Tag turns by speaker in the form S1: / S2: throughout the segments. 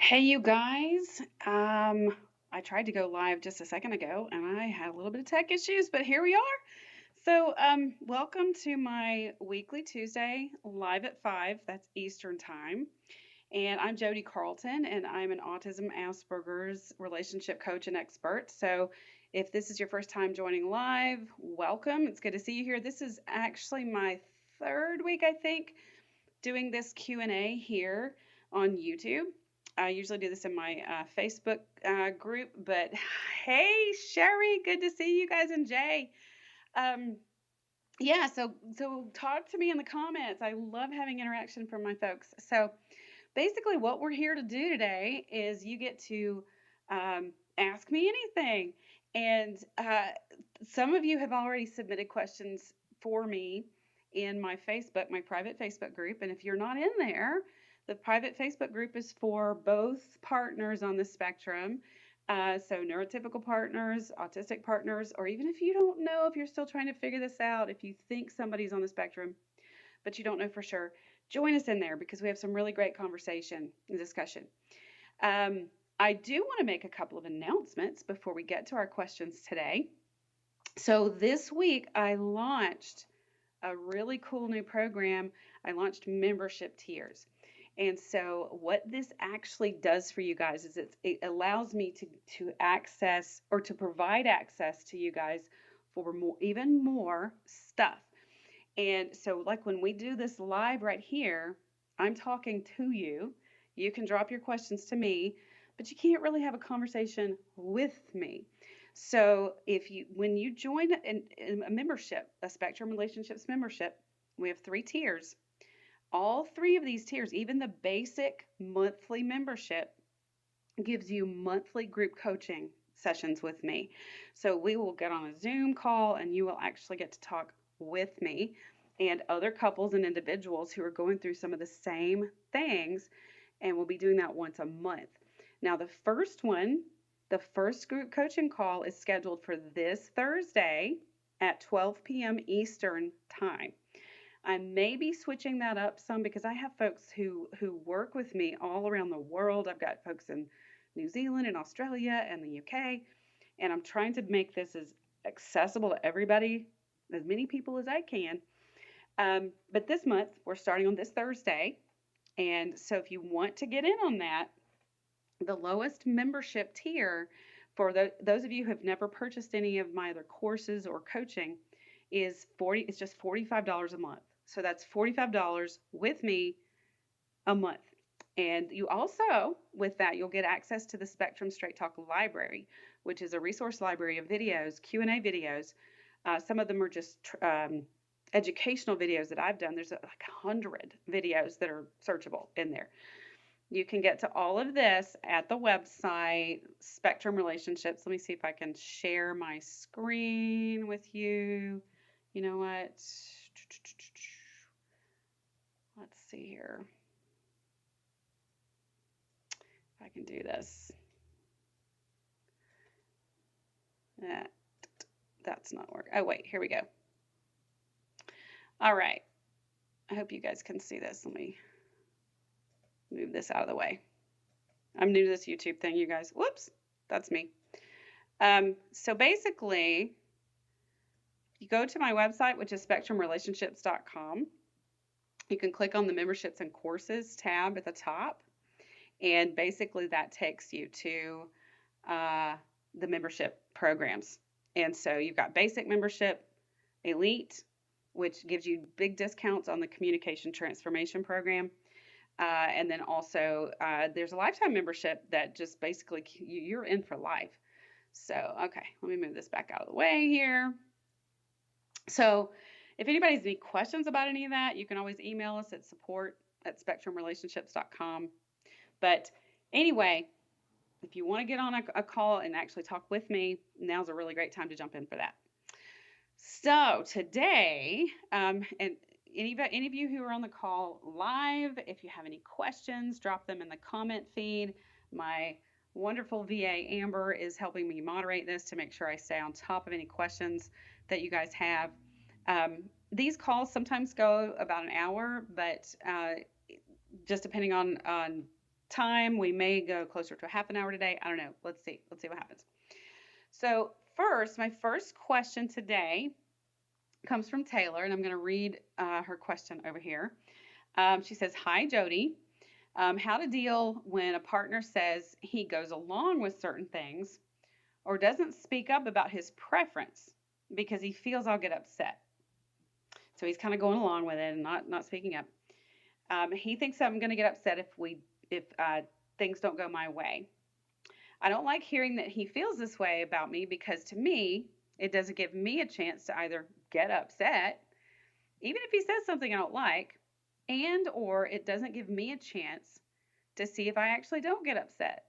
S1: Hey, you guys. I tried to go live just a second ago and I had a little bit of tech issues, but here we are. Welcome to my weekly Tuesday live at 5. That's Eastern time. And I'm Jodi Carlton, and I'm an autism Asperger's relationship coach and expert. So, if this is your first time joining live, welcome. It's good to see you here. This is actually my third week, I think, doing this Q&A here on YouTube. I usually do this in my Facebook group, but hey, Sherry, good to see you guys, and Jay. Um, so talk to me in the comments. I love having interaction from my folks. So basically, what we're here to do today is you get to ask me anything, and some of you have already submitted questions for me in my Facebook, my private Facebook group. And if you're not in there, the private Facebook group is for both partners on the spectrum. So neurotypical partners, autistic partners, or even if you don't know, if you're still trying to figure this out, if you think somebody's on the spectrum, but you don't know for sure, join us in there because we have some really great conversation and discussion. Um, I do want to make a couple of announcements before we get to our questions today. So this week I launched a really cool new program. I launched membership tiers. And so what this actually does for you guys is it allows me to access or to provide access to you guys for more, even more stuff. And so like when we do this live right here, I'm talking to you. You can drop your questions to me, but you can't really have a conversation with me. So when you join a membership, a Spectrum Relationships membership, we have 3 tiers. All 3 of these tiers, even the basic monthly membership, gives you monthly group coaching sessions with me. So we will get on a Zoom call and you will actually get to talk with me and other couples and individuals who are going through some of the same things. And we'll be doing that once a month. Now, the first group coaching call is scheduled for this Thursday at 12 p.m. Eastern Time. I may be switching that up some because I have folks who work with me all around the world. I've got folks in New Zealand and Australia and the UK, and I'm trying to make this as accessible to everybody, as many people as I can. But this month, we're starting on this Thursday. And so if you want to get in on that, the lowest membership tier for those of you who have never purchased any of my other courses or coaching it's just $45 a month. So that's $45 with me a month. And you also, with that, you'll get access to the Spectrum Straight Talk Library, which is a resource library of videos, Q&A videos. Some of them are just educational videos that I've done. There's like 100 videos that are searchable in there. You can get to all of this at the website, Spectrum Relationships. Let me see if I can share my screen with you. You know what? Let's see here. If I can do this. That's not working. Oh, wait, here we go. All right. I hope you guys can see this. Let me move this out of the way. I'm new to this YouTube thing, you guys. Whoops, that's me. So basically, you go to my website, which is spectrumrelationships.com. You can click on the memberships and courses tab at the top. And basically that takes you to the membership programs. And so you've got basic membership, elite, which gives you big discounts on the communication transformation program. And then also there's a lifetime membership that just basically you're in for life. So, okay, let me move this back out of the way here. So if anybody has any questions about any of that, you can always email us at support@spectrumrelationships.com. But anyway, if you want to get on a call and actually talk with me, now's a really great time to jump in for that. So today, and any of you who are on the call live, if you have any questions, drop them in the comment feed. My wonderful VA Amber is helping me moderate this to make sure I stay on top of any questions that you guys have. These calls sometimes go about an hour, but just depending on time. We may go closer to a half an hour today. I don't know. Let's see. Let's see what happens. So first, my first question today comes from Taylor, and I'm going to read her question over here. She says, "Hi, Jodi. How to deal when a partner says he goes along with certain things or doesn't speak up about his preference because he feels I'll get upset." So he's kind of going along with it and not speaking up. He thinks I'm going to get upset if things don't go my way. I don't like hearing that he feels this way about me because to me, it doesn't give me a chance to either get upset, even if he says something I don't like, and or it doesn't give me a chance to see if I actually don't get upset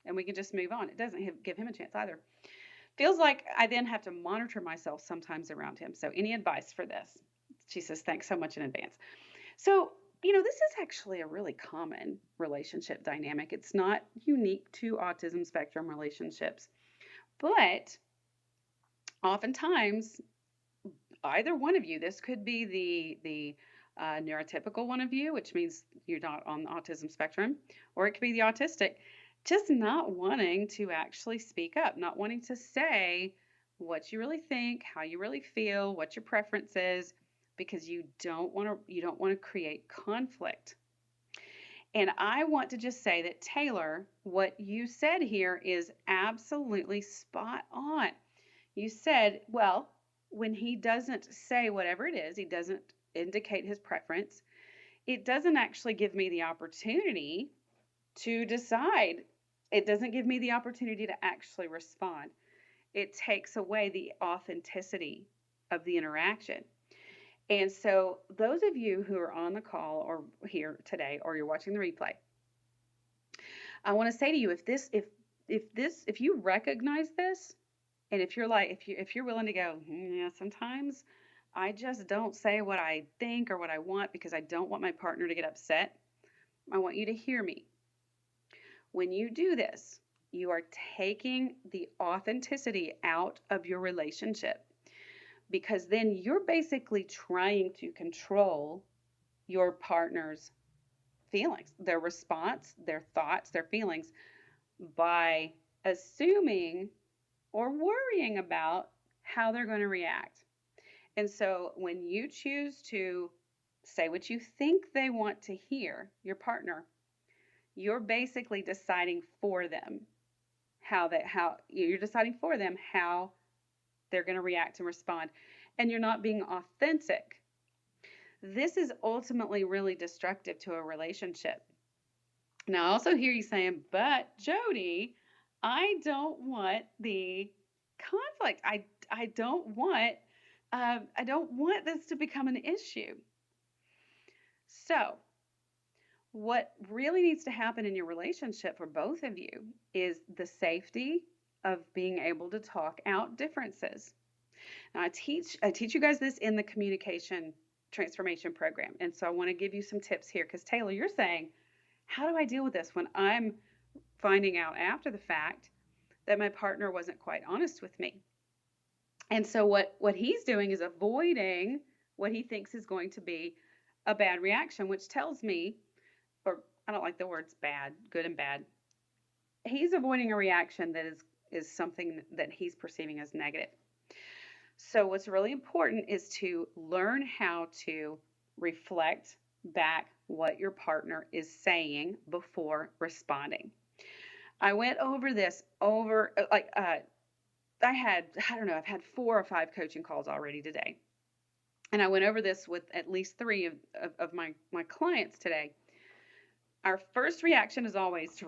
S1: and we can just move on. It doesn't give him a chance either. Feels like I then have to monitor myself sometimes around him. So any advice for this? She says, thanks so much in advance. So, this is actually a really common relationship dynamic. It's not unique to autism spectrum relationships, but oftentimes either one of you, this could be the neurotypical one of you, which means you're not on the autism spectrum, or it could be the autistic, just not wanting to actually speak up, not wanting to say what you really think, how you really feel, what your preference is, because you don't want to create conflict. And I want to just say that, Taylor, what you said here is absolutely spot on. You said, well, when he doesn't say whatever it is, he doesn't indicate his preference, it doesn't actually give me the opportunity to decide. It doesn't give me the opportunity to actually respond. It takes away the authenticity of the interaction. And so those of you who are on the call or here today, or you're watching the replay, I want to say to you, if you recognize this, and if you're willing to go, yeah, sometimes I just don't say what I think or what I want because I don't want my partner to get upset, I want you to hear me. When you do this, you are taking the authenticity out of your relationship, because then you're basically trying to control your partner's feelings, their response, their thoughts, their feelings, by assuming or worrying about how they're going to react. And so when you choose to say what you think they want to hear, your partner, you're basically deciding for them how you're deciding for them how they're going to react and respond, and you're not being authentic. This is ultimately really destructive to a relationship. Now, I also hear you saying, but Jodi, I don't want the conflict. I don't want this to become an issue. So, what really needs to happen in your relationship for both of you is the safety of being able to talk out differences. Now, I teach you guys this in the communication transformation program. And so I want to give you some tips here, because Taylor, you're saying, how do I deal with this when I'm finding out after the fact that my partner wasn't quite honest with me? And so what he's doing is avoiding what he thinks is going to be a bad reaction, which tells me, or I don't like the words bad, good and bad. He's avoiding a reaction that is something that he's perceiving as negative. So what's really important is to learn how to reflect back what your partner is saying before responding. I went over this I've had 4 or 5 coaching calls already today. And I went over this with at least 3 of my clients today. Our first reaction is always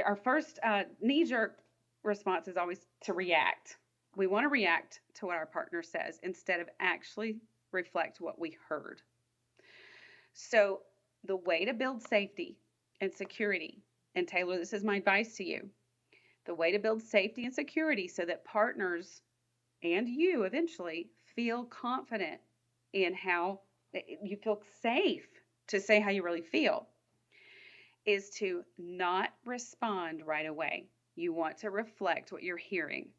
S1: our first knee-jerk response is always to react. We want to react to what our partner says instead of actually reflect what we heard. So the way to build safety and security, and Taylor, this is my advice to you, the way to build safety and security so that partners and you eventually feel confident in how you feel safe to say how you really feel, is to not respond right away. You want to reflect what you're hearing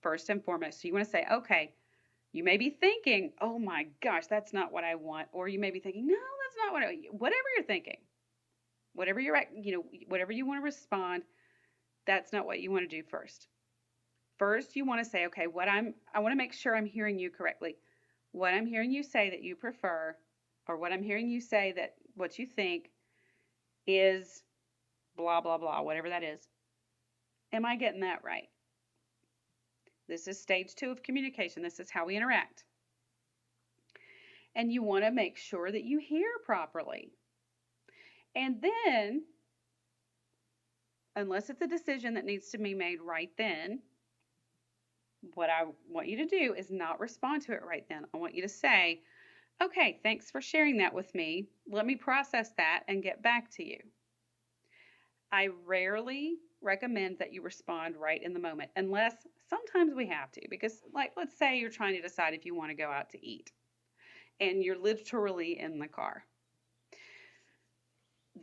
S1: first and foremost. So you want to say, okay, you may be thinking, oh my gosh, that's not what I want. Or you may be thinking, no, that's not what whatever you're thinking. Whatever whatever you want to respond, that's not what you want to do first. First, you want to say, okay, I want to make sure I'm hearing you correctly. What I'm hearing you say that you prefer, or what I'm hearing you say that what you think is blah, blah, blah, whatever that is. Am I getting that right? This is stage 2 of communication. This is how we interact. And you want to make sure that you hear properly. And then, unless it's a decision that needs to be made right then, what I want you to do is not respond to it right then. I want you to say, okay, thanks for sharing that with me. Let me process that and get back to you. I rarely recommend that you respond right in the moment, unless sometimes we have to, because let's say you're trying to decide if you want to go out to eat and you're literally in the car.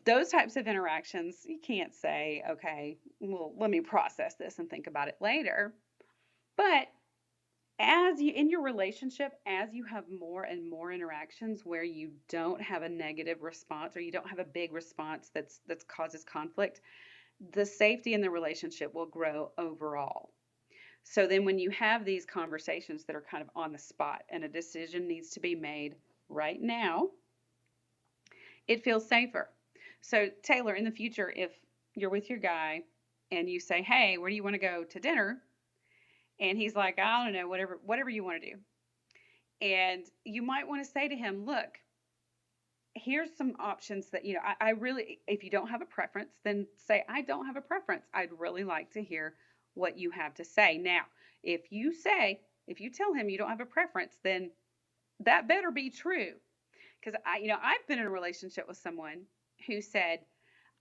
S1: Those types of interactions, you can't say, okay, well, let me process this and think about it later. But in your relationship, as you have more and more interactions where you don't have a negative response or you don't have a big response that causes conflict, the safety in the relationship will grow overall. So then when you have these conversations that are kind of on the spot and a decision needs to be made right now, it feels safer. So Taylor, in the future, if you're with your guy and you say, hey, where do you want to go to dinner? And he's like, I don't know, whatever you want to do. And you might want to say to him, look, here's some options that, I really, if you don't have a preference, then say, I don't have a preference. I'd really like to hear what you have to say. Now, if you tell him you don't have a preference, then that better be true. Because I've been in a relationship with someone who said,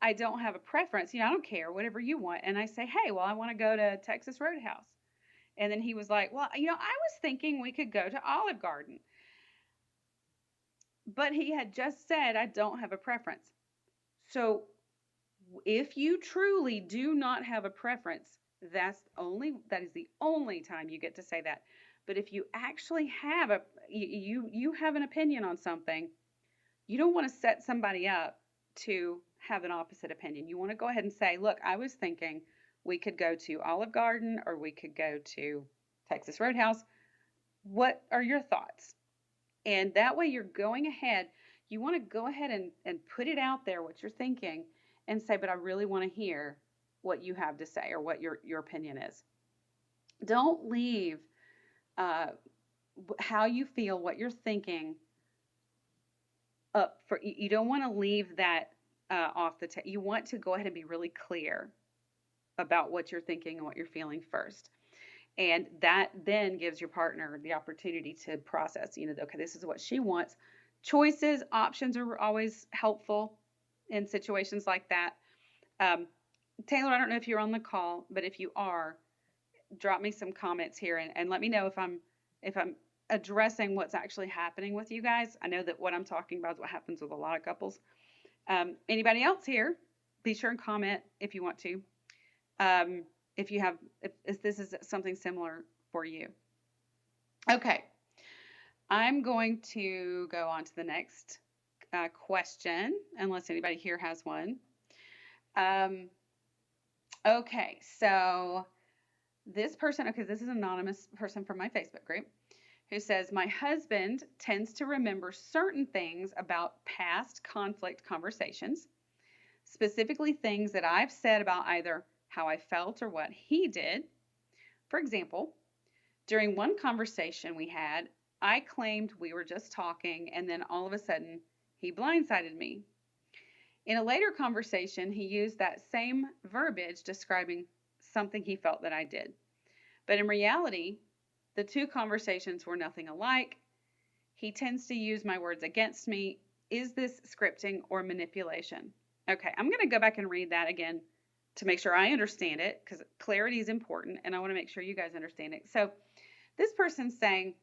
S1: I don't have a preference. I don't care, whatever you want. And I say, hey, well, I want to go to Texas Roadhouse. And then he was like, well, I was thinking we could go to Olive Garden. But he had just said, I don't have a preference. So if you truly do not have a preference, that is the only time you get to say that. But if you actually have you have an opinion on something, you don't want to set somebody up to have an opposite opinion. You want to go ahead and say, look, I was thinking we could go to Olive Garden or we could go to Texas Roadhouse. What are your thoughts? And that way you're going ahead. You want to go ahead and put it out there, what you're thinking, and say, but I really want to hear what you have to say or what your opinion is. Don't leave how you feel, what you're thinking up for. You don't want to leave that off the table. You want to go ahead and be really clear about what you're thinking and what you're feeling first. And that then gives your partner the opportunity to process, okay, this is what she wants. Choices, options are always helpful in situations like that. Taylor, I don't know if you're on the call, but if you are, drop me some comments here and let me know if I'm addressing what's actually happening with you guys. I know that what I'm talking about is what happens with a lot of couples. Anybody else here? Be sure and comment if you want to. If this is something similar for you. Okay, I'm going to go on to the next question, unless anybody here has one. Okay, so this person, this is an anonymous person from my Facebook group who says, my husband tends to remember certain things about past conflict conversations, specifically things that I've said about either how I felt or what he did. For example, during one conversation we had, I claimed we were just talking, and then all of a sudden, he blindsided me. In a later conversation, he used that same verbiage describing something he felt that I did. But in reality, the two conversations were nothing alike. He tends to use my words against me. Is this scripting or manipulation? Okay, I'm going to go back and read that again to make sure I understand it, because clarity is important, and I want to make sure you guys understand it. So this person's saying,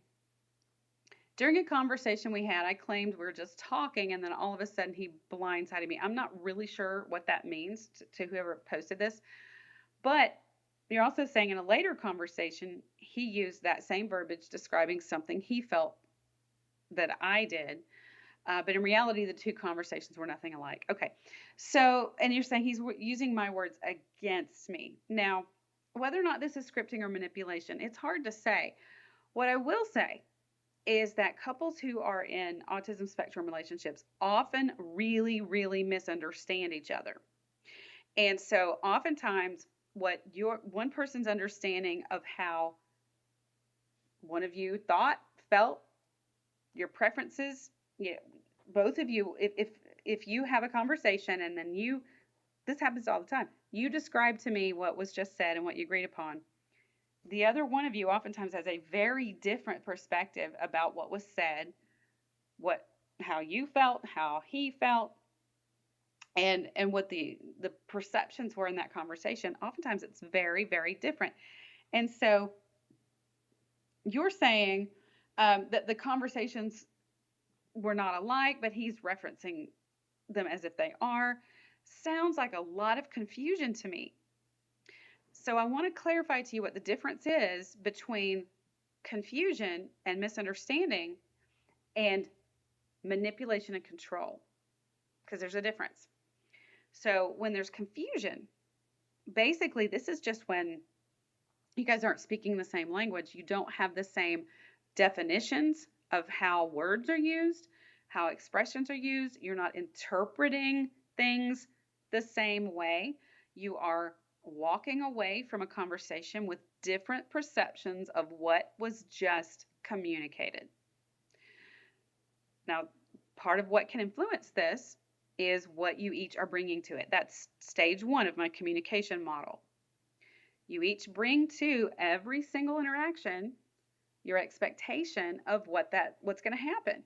S1: during a conversation we had, I claimed we were just talking, and then all of a sudden he blindsided me. I'm not really sure what that means to whoever posted this, but you're also saying in a later conversation, he used that same verbiage describing something he felt that I did. But in reality, the two conversations were nothing alike. Okay. So, and you're saying he's using my words against me. Now, whether or not this is scripting or manipulation, it's hard to say. What I will say is that couples who are in autism spectrum relationships often really, really misunderstand each other. And so oftentimes what your one person's understanding of how one of you thought, felt, your preferences, you know, both of you, if you have a conversation and then you, this happens all the time, you describe to me what was just said and what you agreed upon. The other one of you oftentimes has a very different perspective about what was said, what how you felt, how he felt, and what the perceptions were in that conversation. Oftentimes it's very, very different. And so you're saying that the conversations were not alike, but he's referencing them as if they are. Sounds like a lot of confusion to me. So I want to clarify to you what the difference is between confusion and misunderstanding and manipulation and control, because there's a difference. So when there's confusion, basically this is just when you guys aren't speaking the same language. You don't have the same definitions of how words are used, how expressions are used. You're not interpreting things the same way. You are walking away from a conversation with different perceptions of what was just communicated. Now, part of what can influence this is what you each are bringing to it. That's stage one of my communication model. You each bring to every single interaction your expectation of what's going to happen.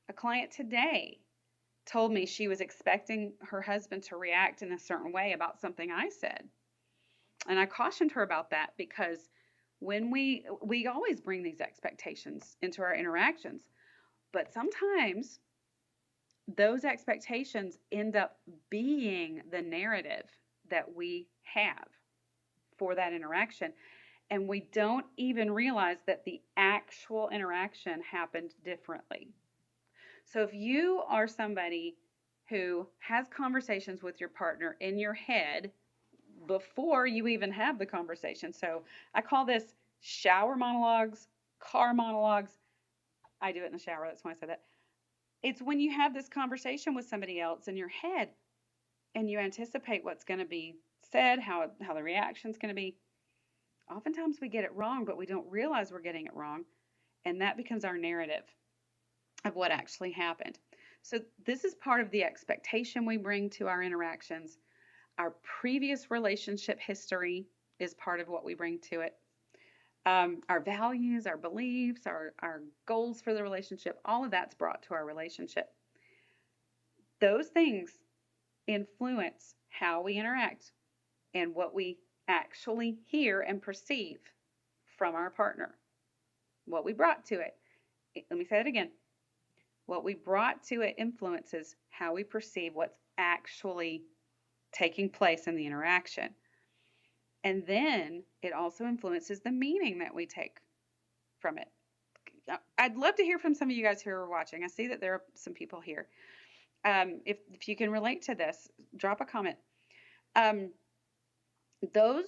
S1: A client today told me she was expecting her husband to react in a certain way about something I said. And I cautioned her about that because when we always bring these expectations into our interactions, but sometimes those expectations end up being the narrative that we have for that interaction. And we don't even realize that the actual interaction happened differently. So if you are somebody who has conversations with your partner in your head before you even have the conversation, so I call this shower monologues, car monologues. I do it in the shower, that's why I said that. It's when you have this conversation with somebody else in your head and you anticipate what's going to be said, how the reaction's going to be. Oftentimes we get it wrong, but we don't realize we're getting it wrong, and that becomes our narrative of what actually happened. So this is part of the expectation we bring to our interactions. Our previous relationship history is part of what we bring to it. Our values, our beliefs, our goals for the relationship, all of that's brought to our relationship. Those things influence how we interact and what we actually hear and perceive from our partner. What we brought to it. Let me say it again. What we brought to it influences how we perceive what's actually taking place in the interaction. And then it also influences the meaning that we take from it. I'd love to hear from some of you guys who are watching. I see that there are some people here. If you can relate to this, drop a comment. Those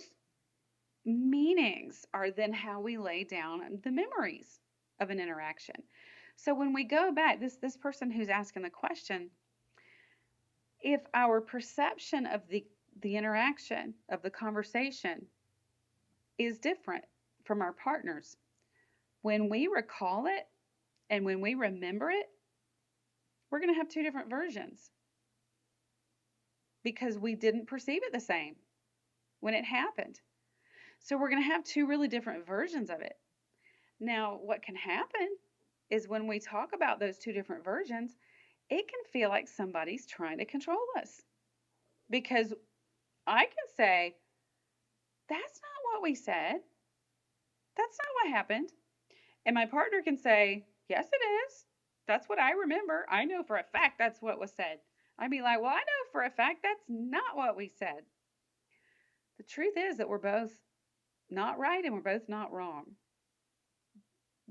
S1: meanings are then how we lay down the memories of an interaction. So when we go back, this person who's asking the question, if our perception of the interaction, of the conversation, is different from our partners, when we recall it and when we remember it, we're going to have two different versions because we didn't perceive it the same when it happened. So we're going to have two really different versions of it. Now, what can happen is when we talk about those two different versions, it can feel like somebody's trying to control us. Because I can say, that's not what we said. That's not what happened. And my partner can say, yes, it is. That's what I remember. I know for a fact that's what was said. I'd be like, well, I know for a fact that's not what we said. The truth is that we're both not right and we're both not wrong.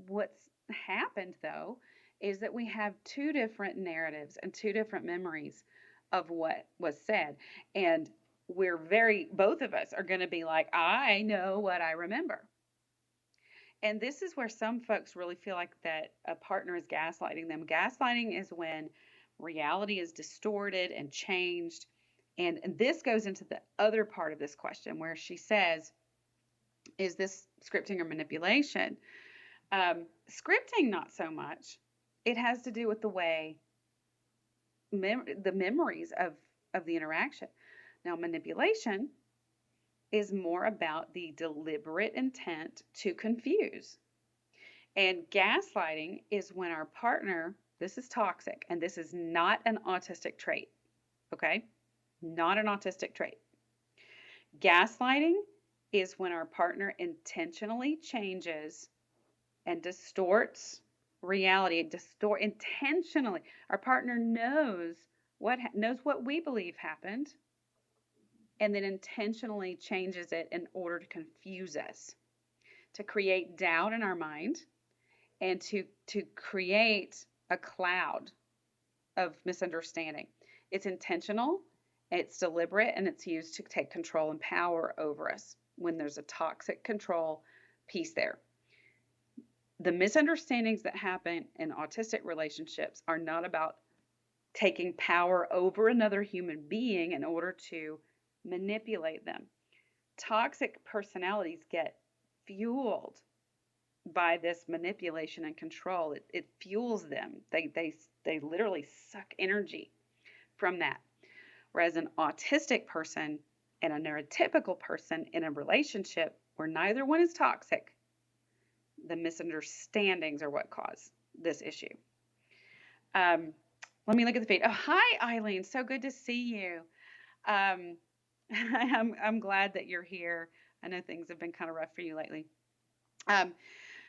S1: What's happened, though, is that we have two different narratives and two different memories of what was said. And both of us are going to be like, I know what I remember. And this is where some folks really feel like that a partner is gaslighting them. Gaslighting is when reality is distorted and changed. And this goes into the other part of this question where she says, is this scripting or manipulation? Scripting, not so much. It has to do with the way the memories of the interaction. Now, manipulation is more about the deliberate intent to confuse. And gaslighting is when our partner, this is toxic, and this is not an autistic trait, okay? Not an autistic trait. Gaslighting is when our partner intentionally changes and distorts reality, intentionally. Our partner knows what we believe happened, and then intentionally changes it in order to confuse us, to create doubt in our mind, and to create a cloud of misunderstanding. It's intentional, it's deliberate, and it's used to take control and power over us when there's a toxic control piece there. The misunderstandings that happen in autistic relationships are not about taking power over another human being in order to manipulate them. Toxic personalities get fueled by this manipulation and control. It fuels them. They literally suck energy from that. Whereas an autistic person and a neurotypical person in a relationship where neither one is toxic, the misunderstandings are what cause this issue. Let me look at the feed. Oh, hi, Eileen. So good to see you. I'm glad that you're here. I know things have been kind of rough for you lately.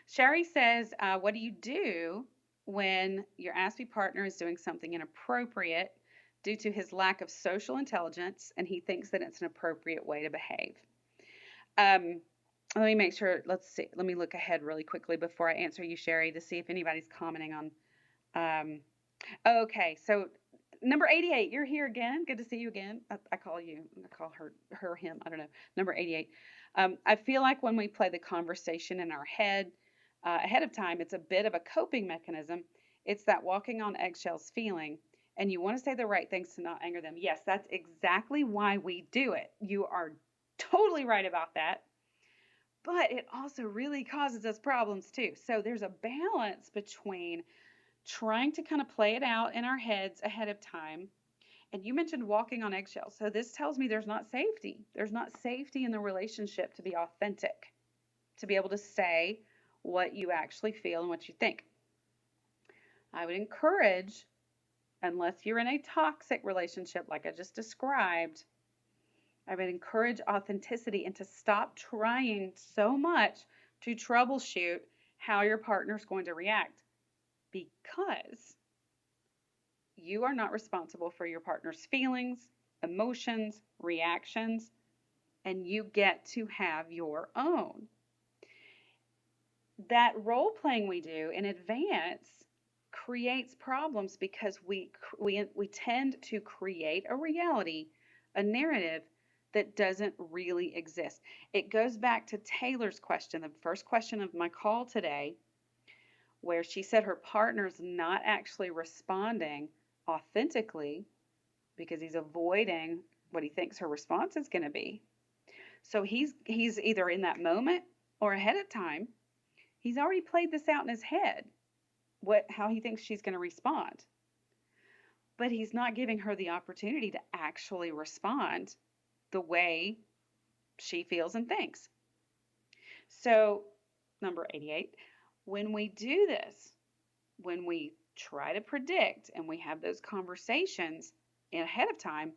S1: Sherry says, what do you do when your Aspie partner is doing something inappropriate due to his lack of social intelligence and he thinks that it's an appropriate way to behave? Let me make sure. Let's see. Let me look ahead really quickly before I answer you, Sherry, to see if anybody's commenting on. Okay, so number 88, you're here again. Good to see you again. I call you. I call her, him. I don't know. Number 88. I feel like when we play the conversation in our head ahead of time, it's a bit of a coping mechanism. It's that walking on eggshells feeling, and you want to say the right things to not anger them. Yes, that's exactly why we do it. You are totally right about that. But it also really causes us problems too. So there's a balance between trying to kind of play it out in our heads ahead of time. And you mentioned walking on eggshells. So this tells me there's not safety. There's not safety in the relationship to be authentic, to be able to say what you actually feel and what you think. I would encourage, unless you're in a toxic relationship like I just described, I would encourage authenticity and to stop trying so much to troubleshoot how your partner's going to react, because you are not responsible for your partner's feelings, emotions, reactions, and you get to have your own. That role playing we do in advance creates problems because we tend to create a reality, a narrative that doesn't really exist. It goes back to Taylor's question, the first question of my call today, where she said her partner's not actually responding authentically because he's avoiding what he thinks her response is going to be. So he's either in that moment or ahead of time, he's already played this out in his head, how he thinks she's going to respond. But he's not giving her the opportunity to actually respond the way she feels and thinks. So, number 88, when we do this, when we try to predict and we have those conversations ahead of time,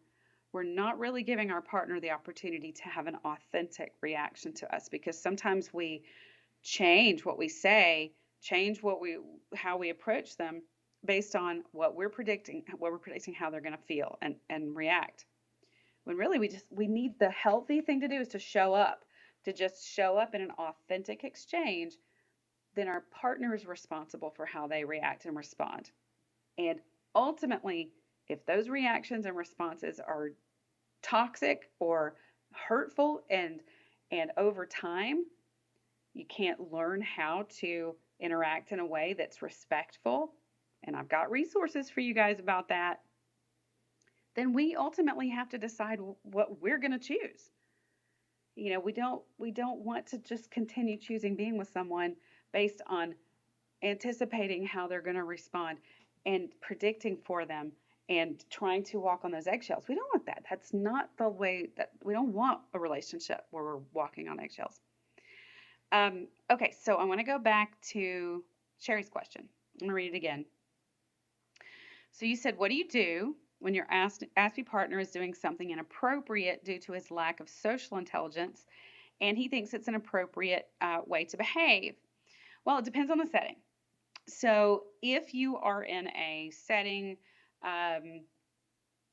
S1: we're not really giving our partner the opportunity to have an authentic reaction to us, because sometimes we change what we say, change how we approach them based on what we're predicting how they're going to feel and react. When really we need, the healthy thing to do is to just show up in an authentic exchange then our partner is responsible for how they react and respond. And ultimately, if those reactions and responses are toxic or hurtful and over time you can't learn how to interact in a way that's respectful, and I've got resources for you guys about that, then we ultimately have to decide what we're going to choose. We don't want to just continue choosing being with someone based on anticipating how they're going to respond and predicting for them and trying to walk on those eggshells. We don't want that. That's not the way that we don't want a relationship where we're walking on eggshells. Okay, so I want to go back to Sherry's question. I'm going to read it again. So you said, what do you do when your Aspie partner is doing something inappropriate due to his lack of social intelligence and he thinks it's an appropriate way to behave? Well, it depends on the setting. So if you are in a setting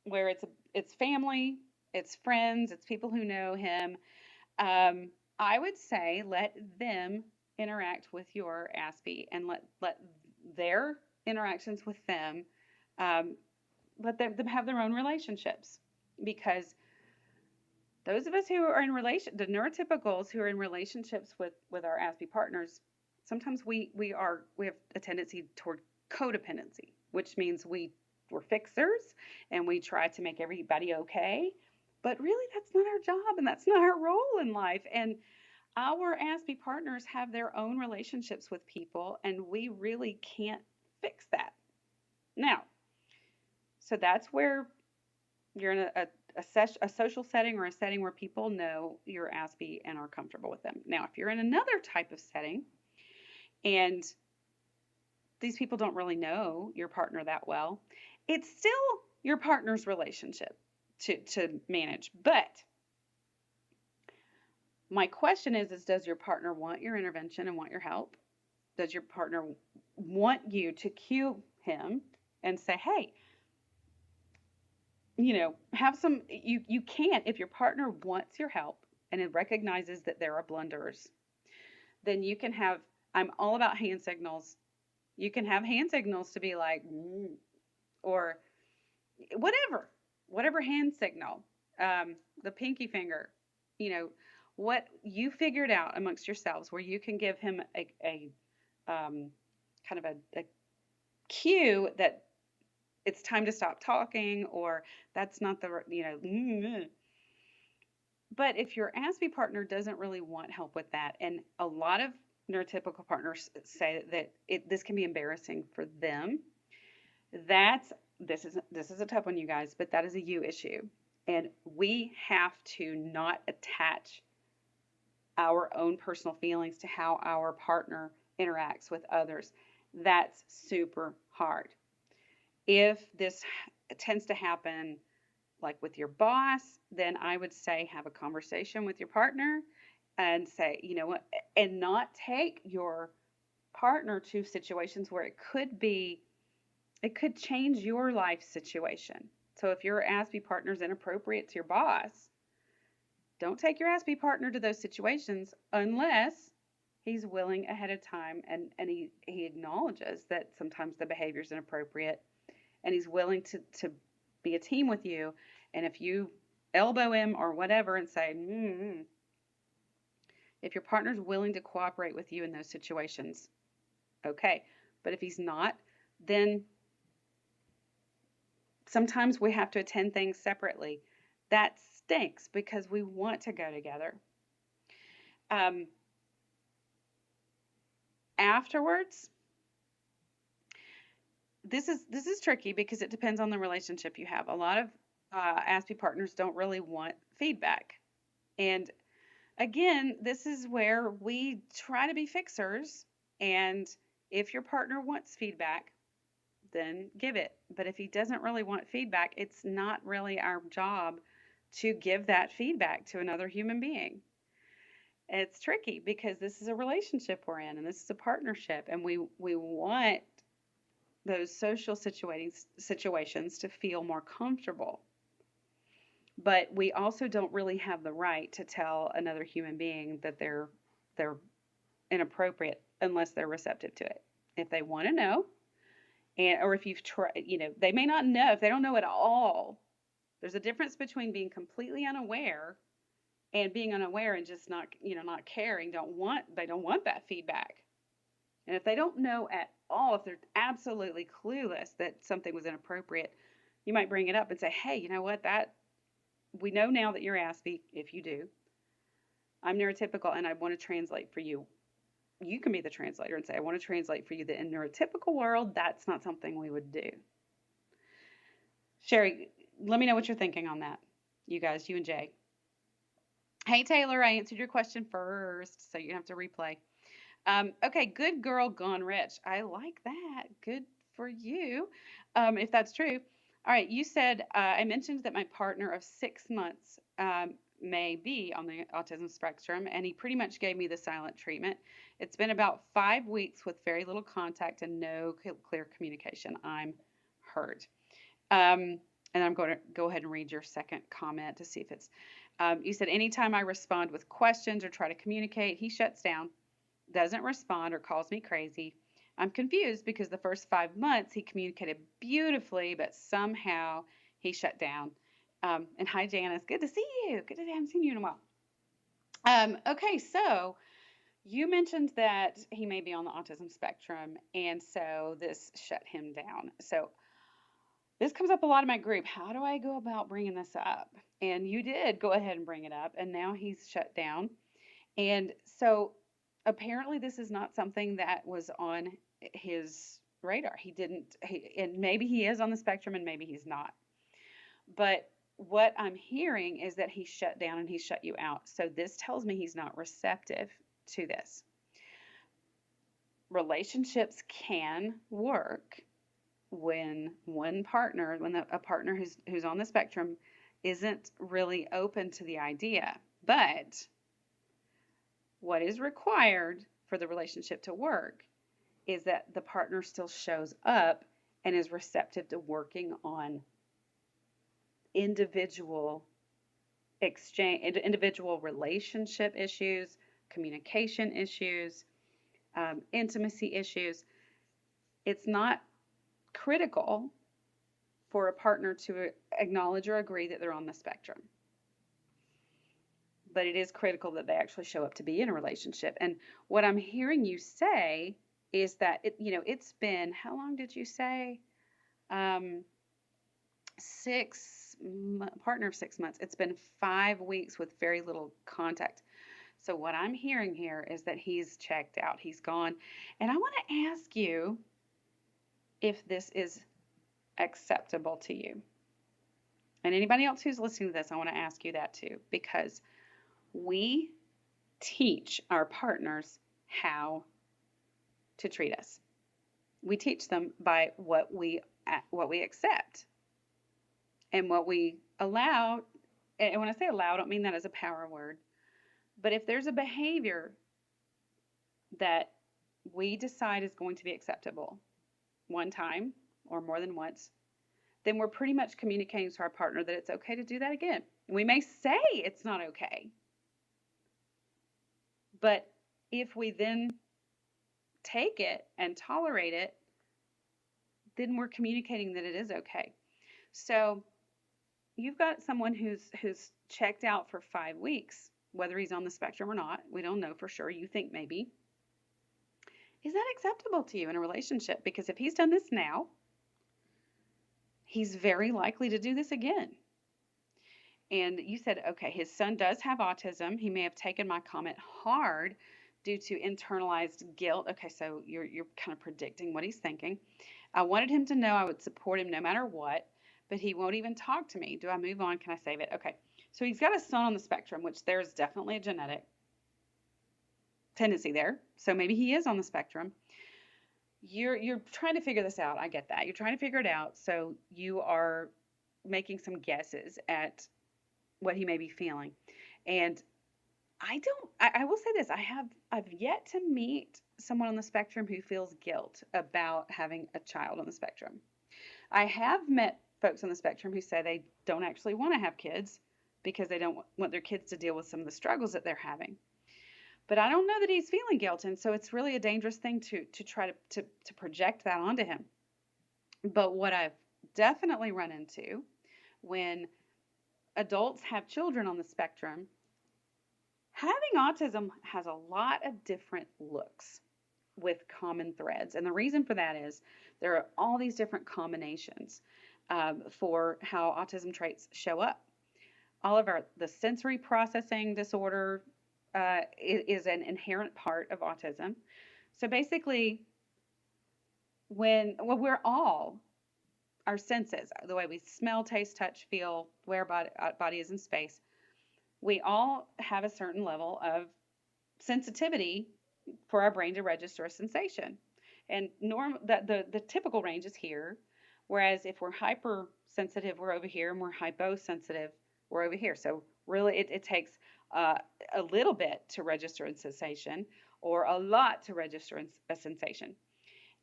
S1: where it's family, it's friends, it's people who know him, I would say let them interact with your Aspie and let their interactions with them let them have their own relationships, because those of us who are in the neurotypicals who are in relationships with our Aspie partners, sometimes we have a tendency toward codependency, which means we're fixers and we try to make everybody okay. But really, that's not our job and that's not our role in life. And our Aspie partners have their own relationships with people, and we really can't fix that. Now, so that's where you're in a social setting or a setting where people know your Aspie and are comfortable with them. Now, if you're in another type of setting and these people don't really know your partner that well, it's still your partner's relationship to manage. But my question is does your partner want your intervention and want your help? Does your partner want you to cue him and say, hey, have some, you can't, if your partner wants your help and it recognizes that there are blunderers, then you can have, I'm all about hand signals. You can have hand signals to be like, or whatever hand signal, the pinky finger, what you figured out amongst yourselves where you can give him a kind of a cue that it's time to stop talking, or that's not the. But if your Aspie partner doesn't really want help with that, and a lot of neurotypical partners say that this can be embarrassing for them, this is a tough one, you guys, but that is a you issue, and we have to not attach our own personal feelings to how our partner interacts with others. That's super hard. If this tends to happen like with your boss, then I would say have a conversation with your partner and say, you know what, and not take your partner to situations where it could change your life situation. So if your Aspie partner is inappropriate to your boss, don't take your Aspie partner to those situations unless he's willing ahead of time and he acknowledges that sometimes the behavior is inappropriate and he's willing to be a team with you. And if you elbow him or whatever and say, if your partner's willing to cooperate with you in those situations, okay. But if he's not, then sometimes we have to attend things separately. That stinks because we want to go together. Afterwards, this is tricky because it depends on the relationship you have. A lot of Aspie partners don't really want feedback. And again, this is where we try to be fixers. And if your partner wants feedback, then give it. But if he doesn't really want feedback, it's not really our job to give that feedback to another human being. It's tricky because this is a relationship we're in and this is a partnership, and we want those social situations to feel more comfortable. But we also don't really have the right to tell another human being that they're inappropriate unless they're receptive to it. If they want to know, and or if you've tried, they may not know if they don't know at all. There's a difference between being completely unaware and being unaware and just not caring. They don't want that feedback. And if they don't know at all, if they're absolutely clueless that something was inappropriate, you might bring it up and say, "Hey, you know what? That we know now that you're Aspie. If you do, I'm neurotypical, and I want to translate for you. You can be the translator and say, I want to translate for you that in neurotypical world, that's not something we would do." Sherry, let me know what you're thinking on that. You guys, you and Jay. Hey, Taylor, I answered your question first, so you have to replay. Okay, good girl gone rich. I like that. Good for you, if that's true. All right, you said, I mentioned that my partner of 6 months may be on the autism spectrum, and he pretty much gave me the silent treatment. It's been about 5 weeks with very little contact and no clear communication. I'm hurt. And I'm going to go ahead and read your second comment to see if it's. You said, anytime I respond with questions or try to communicate, he shuts down, doesn't respond, or calls me crazy. I'm confused because the first 5 months he communicated beautifully, but somehow he shut down. And hi, Janice. Good to see you. Good to I haven't seen you in a while. Okay, so you mentioned that he may be on the autism spectrum, and so this shut him down. So this comes up a lot in my group. How do I go about bringing this up? And you did go ahead and bring it up, and now he's shut down. And so apparently this is not something that was on his radar. And maybe he is on the spectrum and maybe he's not. But what I'm hearing is that he shut down and he shut you out. So this tells me he's not receptive to this. Relationships can work when a partner who's on the spectrum isn't really open to the idea. But what is required for the relationship to work is that the partner still shows up and is receptive to working on individual relationship issues, communication issues, intimacy issues. It's not critical for a partner to acknowledge or agree that they're on the spectrum. But it is critical that they actually show up to be in a relationship. And what I'm hearing you say is that it's been, how long did you say? Partner of 6 months. It's been 5 weeks with very little contact. So what I'm hearing here is that he's checked out. He's gone. And I want to ask you if this is acceptable to you. And anybody else who's listening to this, I want to ask you that too, because we teach our partners how to treat us. We teach them by what we accept and what we allow. And when I say allow, I don't mean that as a power word. But if there's a behavior that we decide is going to be acceptable one time or more than once, then we're pretty much communicating to our partner that it's okay to do that again. We may say it's not okay, but if we then take it and tolerate it, then we're communicating that it is okay. So you've got someone who's checked out for 5 weeks, whether he's on the spectrum or not. We don't know for sure. You think maybe. Is that acceptable to you in a relationship? Because if he's done this now, he's very likely to do this again. And you said, okay, his son does have autism. He may have taken my comment hard due to internalized guilt. Okay, so you're kind of predicting what he's thinking. I wanted him to know I would support him no matter what, but he won't even talk to me. Do I move on? Can I save it? Okay, so he's got a son on the spectrum, which there's definitely a genetic tendency there. So maybe he is on the spectrum. You're trying to figure this out. I get that. You're trying to figure it out. So you are making some guesses at what he may be feeling. And I will say this, I've yet to meet someone on the spectrum who feels guilt about having a child on the spectrum. I have met folks on the spectrum who say they don't actually want to have kids because they don't want their kids to deal with some of the struggles that they're having. But I don't know that he's feeling guilt, and so it's really a dangerous thing to try to project that onto him. But what I've definitely run into when adults have children on the spectrum, having autism has a lot of different looks with common threads. And the reason for that is there are all these different combinations for how autism traits show up. All of the sensory processing disorder is an inherent part of autism. So basically, we're all our senses, the way we smell, taste, touch, feel, where body is in space, we all have a certain level of sensitivity for our brain to register a sensation. And the typical range is here, whereas if we're hypersensitive, we're over here, and we're hyposensitive, we're over here. So really, it takes uh, a little bit to register a sensation, or a lot to register a sensation.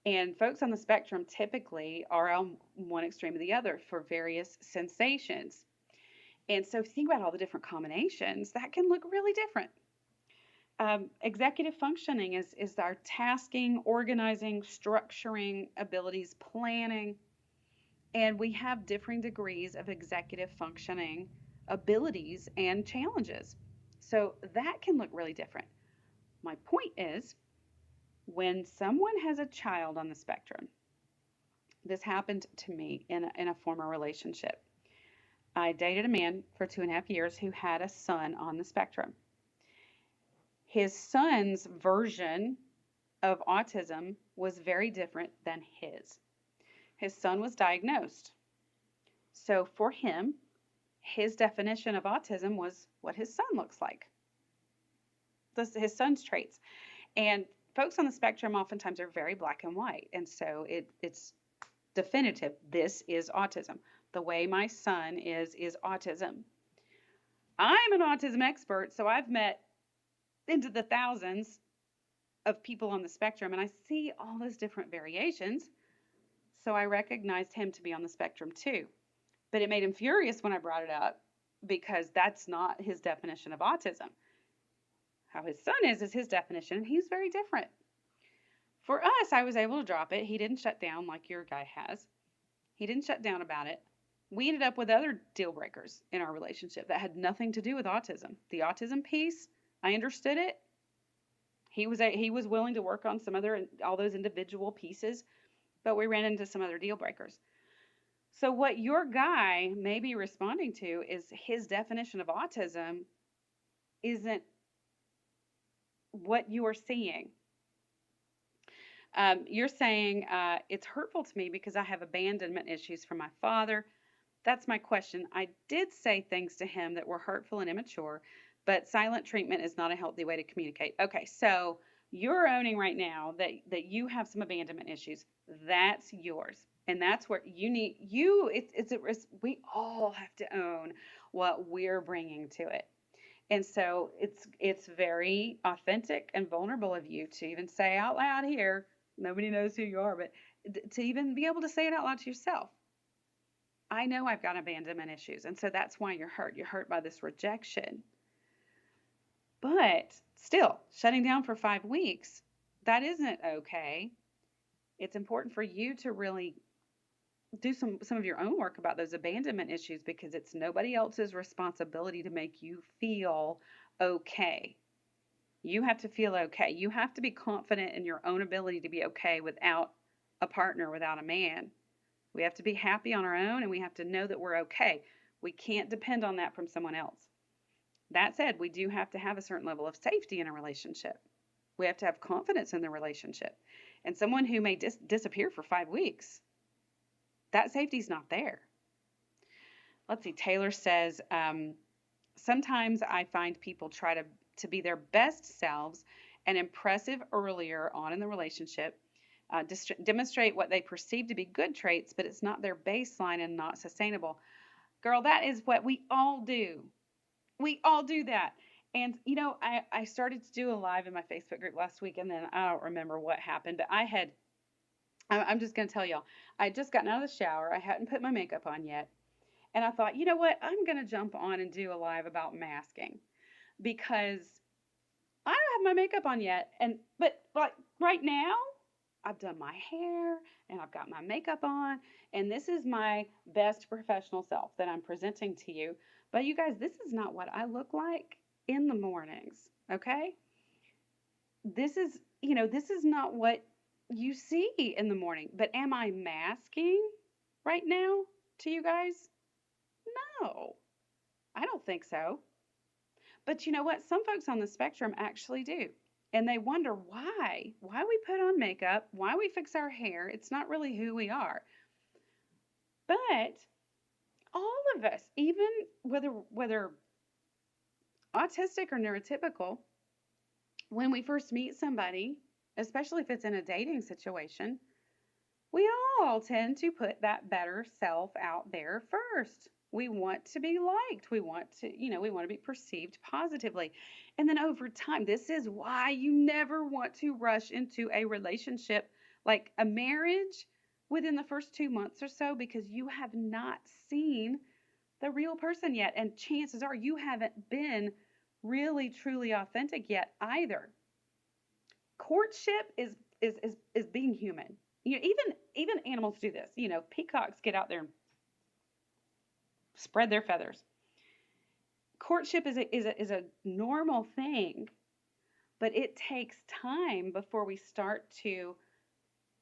S1: And folks on the spectrum typically are on one extreme or the other for various sensations. And so, if you think about all the different combinations, that can look really different. Executive functioning is our tasking, organizing, structuring abilities, planning, and we have differing degrees of executive functioning abilities and challenges. So that can look really different. My point is, when someone has a child on the spectrum, this happened to me in a former relationship. I dated a man for 2.5 years who had a son on the spectrum. His son's version of autism was very different than his. His son was diagnosed. So for him, his definition of autism was what his son looks like, his son's traits. And folks on the spectrum oftentimes are very black and white. And so it's definitive. This is autism. The way my son is autism. I'm an autism expert, so I've met into the thousands of people on the spectrum, and I see all those different variations. So I recognized him to be on the spectrum too. But it made him furious when I brought it up because that's not his definition of autism. How his son is his definition, and he's very different. For us, I was able to drop it. He didn't shut down like your guy has. He didn't shut down about it. We ended up with other deal breakers in our relationship that had nothing to do with autism. The autism piece, I understood it. He was willing to work on all those individual pieces, but we ran into some other deal breakers. So what your guy may be responding to is his definition of autism isn't what you are seeing. You're saying it's hurtful to me because I have abandonment issues from my father. That's my question. I did say things to him that were hurtful and immature, but silent treatment is not a healthy way to communicate. Okay, so you're owning right now that you have some abandonment issues. That's yours. And that's where we all have to own what we're bringing to it. And so it's very authentic and vulnerable of you to even say out loud here, nobody knows who you are, but to even be able to say it out loud to yourself. I know I've got abandonment issues, and so that's why you're hurt. You're hurt by this rejection. But still, shutting down for 5 weeks, that isn't okay. It's important for you to really do some of your own work about those abandonment issues because it's nobody else's responsibility to make you feel okay. You have to feel okay. You have to be confident in your own ability to be okay without a partner, without a man. We have to be happy on our own, and we have to know that we're okay. We can't depend on that from someone else. That said, we do have to have a certain level of safety in a relationship. We have to have confidence in the relationship. And someone who may disappear for 5 weeks, that safety's not there. Let's see, Taylor says, sometimes I find people try to be their best selves and impressive earlier on in the relationship, demonstrate what they perceive to be good traits, but it's not their baseline and not sustainable. Girl, that is what we all do. We all do that. And, I started to do a live in my Facebook group last week, and then I don't remember what happened, but I'm just going to tell y'all, I had just gotten out of the shower. I hadn't put my makeup on yet. And I thought, you know what? I'm going to jump on and do a live about masking because I don't have my makeup on yet. But like right now, I've done my hair and I've got my makeup on, and this is my best professional self that I'm presenting to you. But you guys, this is not what I look like in the mornings, okay? This is not what you see in the morning. But am I masking right now to you guys? No, I don't think so. But you know what? Some folks on the spectrum actually do. And they wonder why we put on makeup, why we fix our hair. It's not really who we are. But all of us, even whether autistic or neurotypical, when we first meet somebody, especially if it's in a dating situation, we all tend to put that better self out there first. We want to be liked. We want to be perceived positively. And then over time, this is why you never want to rush into a relationship like a marriage within the first 2 months or so, because you have not seen the real person yet. And chances are you haven't been really, truly authentic yet either. Courtship is being human. Even animals do this. Peacocks get out there and spread their feathers. Courtship is a normal thing, but it takes time before we start to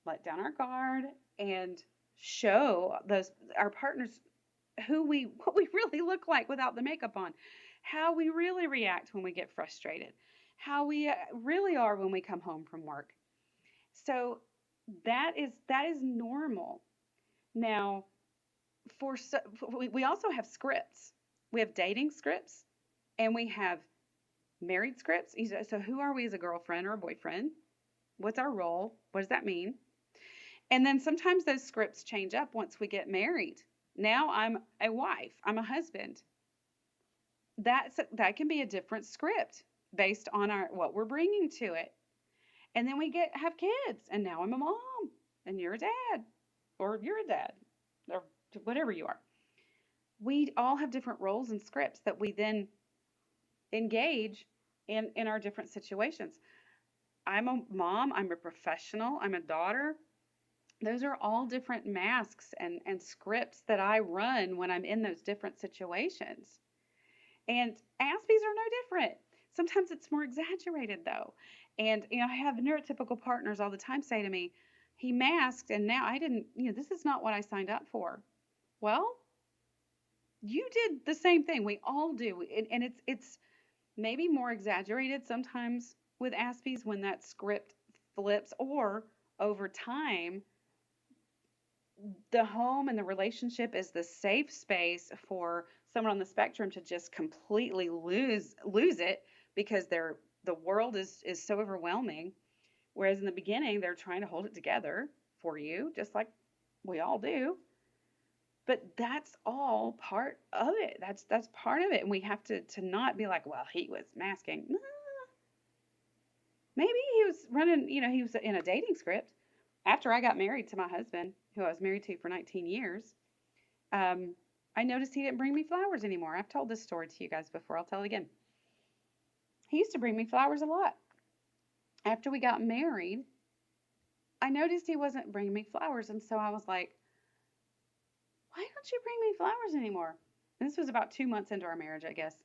S1: let down our guard and show our partners what we really look like without the makeup on, how we really react when we get frustrated, how we really are when we come home from work. So that is normal. Now, we also have scripts. We have dating scripts and we have married scripts. So who are we as a girlfriend or a boyfriend? What's our role? What does that mean? And then sometimes those scripts change up once we get married. Now I'm a wife. I'm a husband. That can be a different script based on what we're bringing to it. And then we have kids, and now I'm a mom, and you're a dad, or you're a dad, or whatever you are. We all have different roles and scripts that we then engage in our different situations. I'm a mom, I'm a professional, I'm a daughter. Those are all different masks and scripts that I run when I'm in those different situations. And Aspies are no different. Sometimes it's more exaggerated though. And I have neurotypical partners all the time say to me, he masked and now I didn't, this is not what I signed up for. Well, you did the same thing. We all do. And it's maybe more exaggerated sometimes with Aspies when that script flips, or over time the home and the relationship is the safe space for someone on the spectrum to just completely lose it because the world is so overwhelming. Whereas in the beginning, they're trying to hold it together for you, just like we all do. But that's all part of it. That's part of it. And we have to not be like, well, he was masking. Nah, maybe he was running, he was in a dating script. After I got married to my husband, who I was married to for 19 years, I noticed he didn't bring me flowers anymore. I've told this story to you guys before. I'll tell it again. He used to bring me flowers a lot. After we got married, I noticed he wasn't bringing me flowers. And so I was like, why don't you bring me flowers anymore? And this was about 2 months into our marriage, I guess.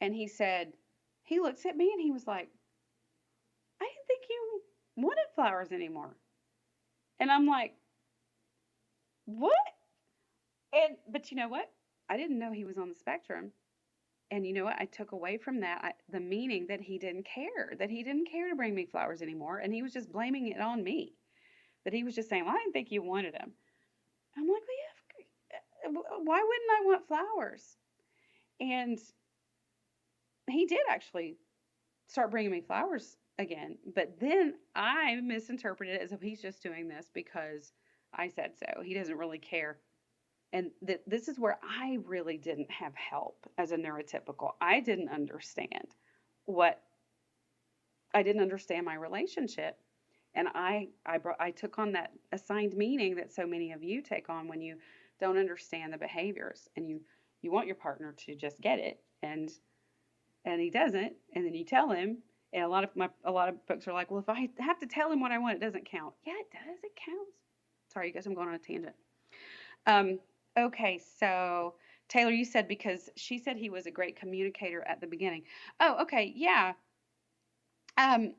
S1: And he looks at me and he was like, I didn't think you wanted flowers anymore. And I'm like, what? But you know what? I didn't know he was on the spectrum. And you know what? I took away from that the meaning that he didn't care, to bring me flowers anymore. And he was just blaming it on me. That he was just saying, well, I didn't think you wanted them. I'm like, well, yeah, why wouldn't I want flowers? And he did actually start bringing me flowers again. But then I misinterpreted it as if he's just doing this because I said so. He doesn't really care. And this is where I really didn't have help as a neurotypical. I didn't understand my relationship. And I took on that assigned meaning that so many of you take on when you don't understand the behaviors, and you want your partner to just get it, and he doesn't, and then you tell him, And a lot of folks are like, well, if I have to tell him what I want, it doesn't count. Yeah, it does. It counts. Sorry, you guys, I'm going on a tangent. Um, okay, so Taylor, you said because she said he was a great communicator at the beginning. Oh, okay, yeah. Um,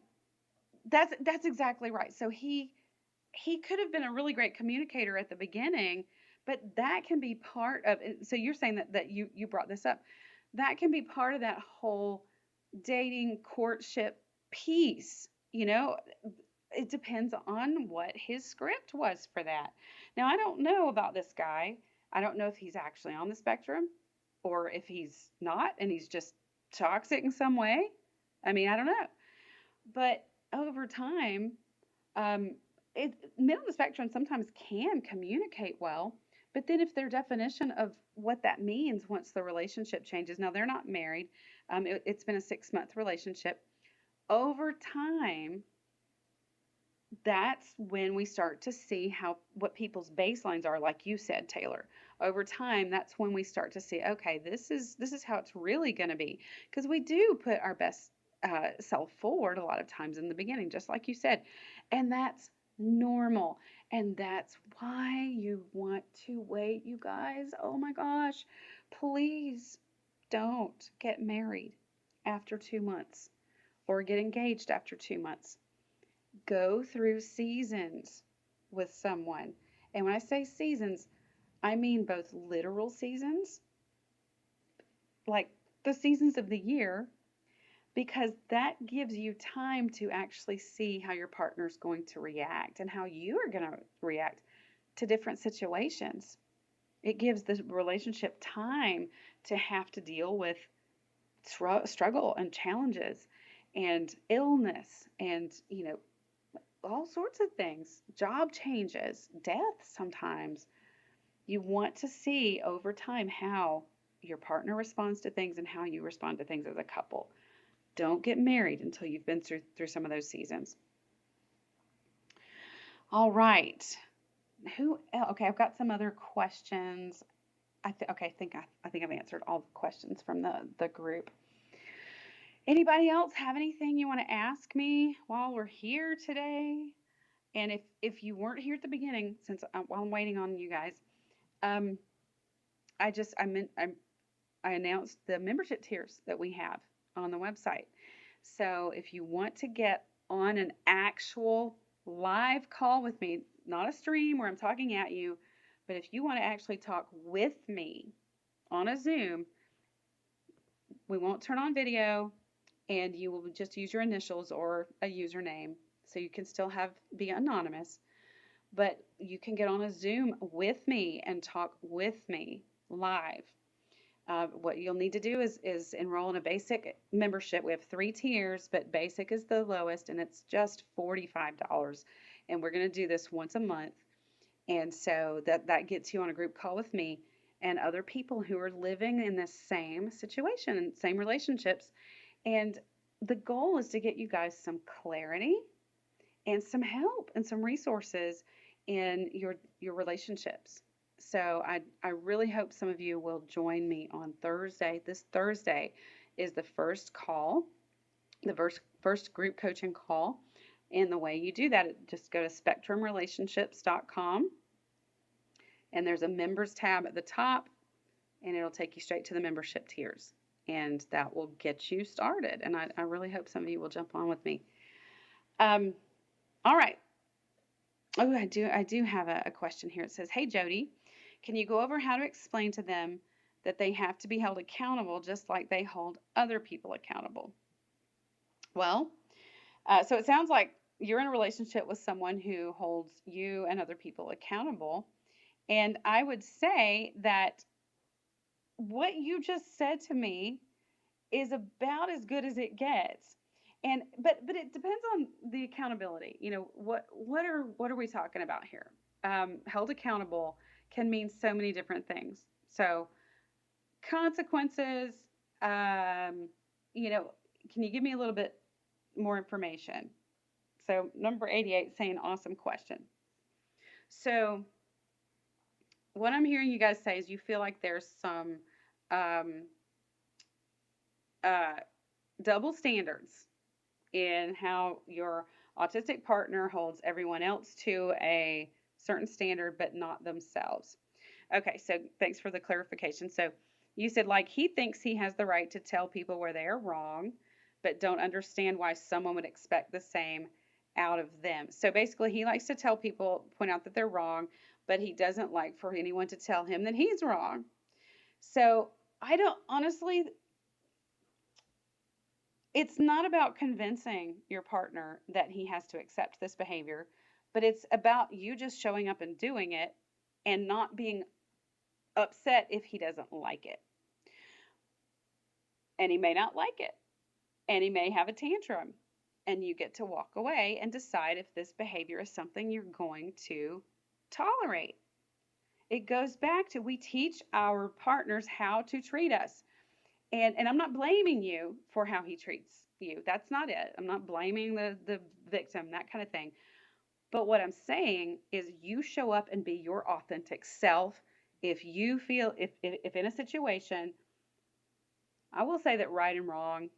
S1: that's exactly right. So he could have been a really great communicator at the beginning, but that can be part of it. So you're saying that you brought this up. That can be part of that whole dating courtship piece. It depends on what his script was for that. Now, I don't know about this guy. I don't know if he's actually on the spectrum or if he's not and he's just toxic in some way. I mean, I don't know. But over time, um, men on the spectrum sometimes can communicate well, but then if their definition of what that means once the relationship changes, now they're not married, it's been a 6 month relationship. Over time, that's when we start to see what people's baselines are, like you said, Taylor. Over time, that's when we start to see, okay, this is how it's really going to be, because we do put our best self forward a lot of times in the beginning, just like you said, and that's normal, and that's why you want to wait, you guys. Oh my gosh, please don't get married after 2 months or get engaged after 2 months. Go through seasons with someone. And when I say seasons, I mean both literal seasons, like the seasons of the year, because that gives you time to actually see how your partner's going to react and how you are going to react to different situations. It gives the relationship time to have to deal with struggle and challenges and illness and, all sorts of things, job changes, death sometimes. You want to see over time how your partner responds to things and how you respond to things as a couple. Don't get married until you've been through some of those seasons. All right. Okay, I've got some other questions. Okay, I think I've answered all the questions from the group. Anybody else have anything you want to ask me while we're here today? And if you weren't here at the beginning, since while I'm waiting on you guys, um, I announced the membership tiers that we have on the website. So if you want to get on an actual live call with me, not a stream where I'm talking at you, but if you want to actually talk with me on a Zoom, we won't turn on video and you will just use your initials or a username. So you can still be anonymous, but you can get on a Zoom with me and talk with me live. What you'll need to do is enroll in a basic membership. We have 3 tiers, but basic is the lowest, and it's just $45. And we're going to do this once a month. And so that gets you on a group call with me and other people who are living in the same situation and same relationships. And the goal is to get you guys some clarity and some help and some resources in your relationships. So I really hope some of you will join me on Thursday. This Thursday is the first call, the first group coaching call. And the way you do that, just go to spectrumrelationships.com and there's a members tab at the top and it'll take you straight to the membership tiers. And that will get you started. And I really hope some of you will jump on with me. All right. Oh, I do have a question here. It says, hey, Jodi, can you go over how to explain to them that they have to be held accountable just like they hold other people accountable? Well, so it sounds like you're in a relationship with someone who holds you and other people accountable. And I would say that what you just said to me is about as good as it gets. And but it depends on the accountability. What are we talking about here? Held accountable can mean so many different things. So consequences, can you give me a little bit more information? So number 88 saying awesome question. So what I'm hearing you guys say is you feel like there's some double standards in how your autistic partner holds everyone else to a certain standard, but not themselves. Okay, so thanks for the clarification. So you said, like, he thinks he has the right to tell people where they are wrong, but don't understand why someone would expect the same out of them. So basically, he likes to tell people, point out that they're wrong, but he doesn't like for anyone to tell him that he's wrong. So I don't, honestly, it's not about convincing your partner that he has to accept this behavior, but it's about you just showing up and doing it and not being upset if he doesn't like it. And he may not like it, and he may have a tantrum, and you get to walk away and decide if this behavior is something you're going to tolerate. It goes back to, we teach our partners how to treat us. And I'm not blaming you for how he treats you. That's not it. I'm not blaming the victim, that kind of thing. But what I'm saying is, you show up and be your authentic self. If you feel, if in a situation, I will say that right and wrong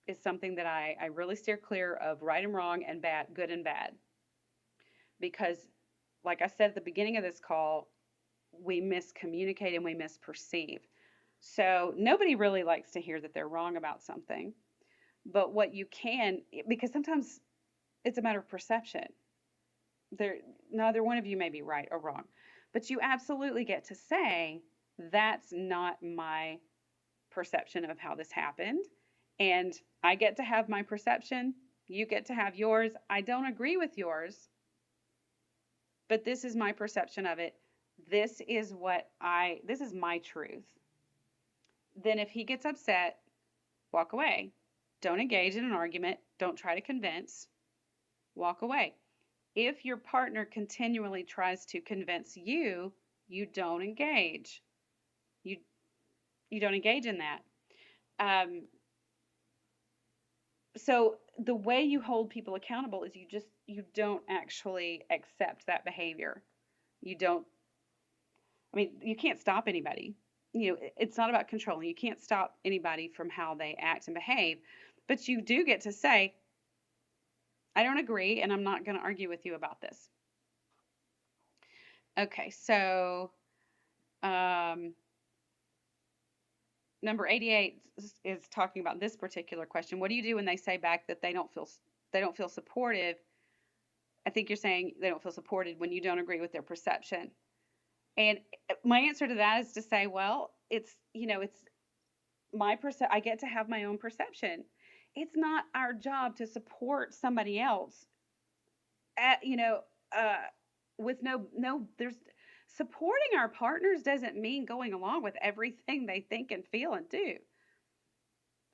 S1: is something that I really steer clear of, right and wrong and bad, good and bad. Because, like I said at the beginning of this call, we miscommunicate and we misperceive. So nobody really likes to hear that they're wrong about something. But what you can, because sometimes it's a matter of perception. Neither one of you may be right or wrong, but you absolutely get to say, that's not my perception of how this happened. And I get to have my perception. You get to have yours. I don't agree with yours, but this is my perception of it. This is my truth. Then if he gets upset, walk away. Don't engage in an argument. Don't try to convince. Walk away. If your partner continually tries to convince you, you don't engage. You don't engage in that. So the way you hold people accountable is, you don't actually accept that behavior. You don't. I mean, you can't stop anybody. It's not about controlling. You can't stop anybody from how they act and behave, but you do get to say, I don't agree, and I'm not going to argue with you about this. Okay, so number 88 is talking about this particular question. What do you do when they say back that they don't feel supportive? I think you're saying they don't feel supported when you don't agree with their perception. And my answer to that is to say, well, it's my I get to have my own perception. It's not our job to support somebody else with there's supporting our partners doesn't mean going along with everything they think and feel and do.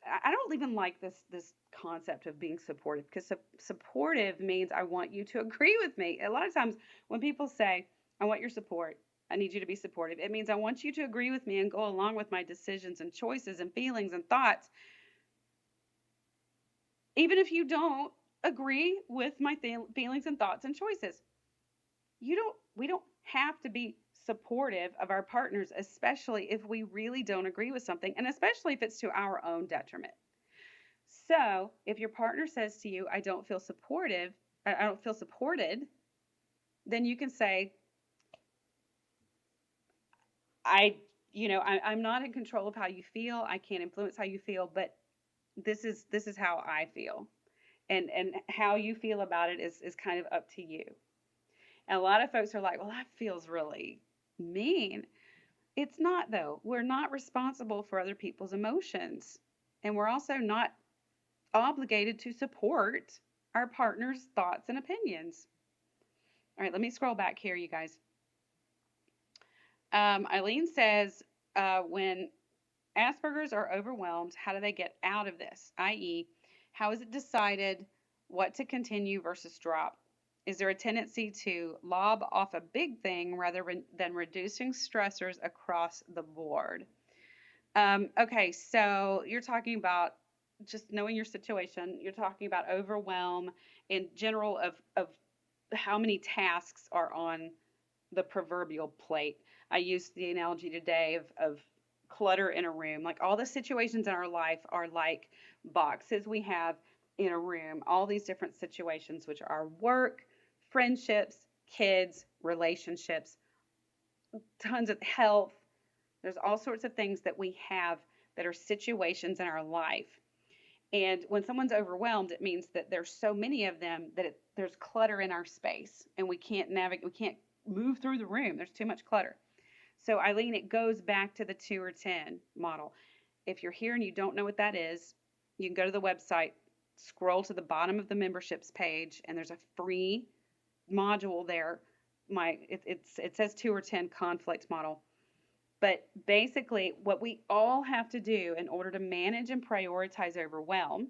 S1: I don't even like this concept of being supportive, because supportive means I want you to agree with me. A lot of times when people say, I want your support, I need you to be supportive, it means I want you to agree with me and go along with my decisions and choices and feelings and thoughts, even if you don't agree with my feelings and thoughts and choices. We don't have to be supportive of our partners, especially if we really don't agree with something, and especially if it's to our own detriment. So if your partner says to you, I don't feel supported, then you can say, I'm not in control of how you feel. I can't influence how you feel, but this is how I feel. And how you feel about it is kind of up to you. And a lot of folks are like, well, that feels really mean. It's not, though. We're not responsible for other people's emotions. And we're also not obligated to support our partner's thoughts and opinions. All right, let me scroll back here, you guys. Eileen says, when Aspergers are overwhelmed, how do they get out of this? I.e., how is it decided what to continue versus drop? Is there a tendency to lob off a big thing rather than reducing stressors across the board? Okay, so you're talking about just knowing your situation. You're talking about overwhelm in general of how many tasks are on the proverbial plate. I used the analogy today of clutter in a room. Like, all the situations in our life are like boxes we have in a room, all these different situations, which are work, friendships, kids, relationships, tons of health. There's all sorts of things that we have that are situations in our life. And when someone's overwhelmed, it means that there's so many of them that there's clutter in our space and we can't navigate, we can't move through the room. There's too much clutter. So, Eileen, it goes back to the 2 or 10 model. If you're here and you don't know what that is, you can go to the website, scroll to the bottom of the memberships page, and there's a free module there. It says 2 or 10 conflict model. But basically, what we all have to do in order to manage and prioritize overwhelm